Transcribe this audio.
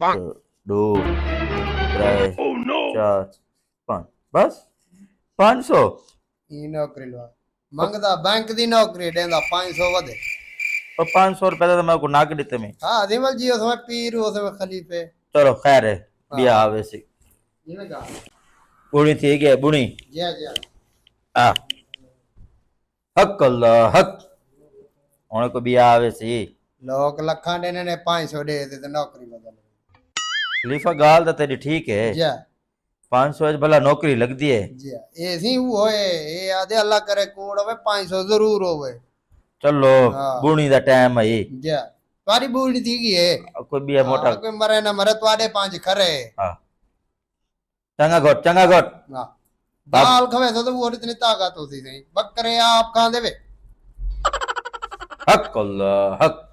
दो त्रै चार पांच बस 500 ई नौकरी लवा मंगदा बैंक दी नौकरी देंदा 500 वधे। और 500 रुपया तो मेरे को नाक देते में। हाँ दिमल जी उसमें पीर उसमें खलीफे चलो खैर है बिया हाँ। आवे सी ये गा बुणी थी गया बुणी जय जय आ हक अल्लाह हक उन्हें को बिया आवे सी लोग लखा देने ने 500 दे दे तो नौकरी बदल खलीफा गाल तो तेरी ठीक है जय 500 भला नौकरी लगती है। जय ऐसी होए ये आदे अल्लाह करे कूड़ होवे 500 जरूर होवे। चलो हाँ। बुणी दा टाइम है जय तुम्हारी बूढ़ी थी की है कोई बिया मोटा कोई मरे ना मरे तुम्हारे 5 खरे हाँ चंगा घोट हाँ दाल खवे तो वो इतनी ताकत होती थी बकरे आप कहाँ देवे हक अल्लाह हक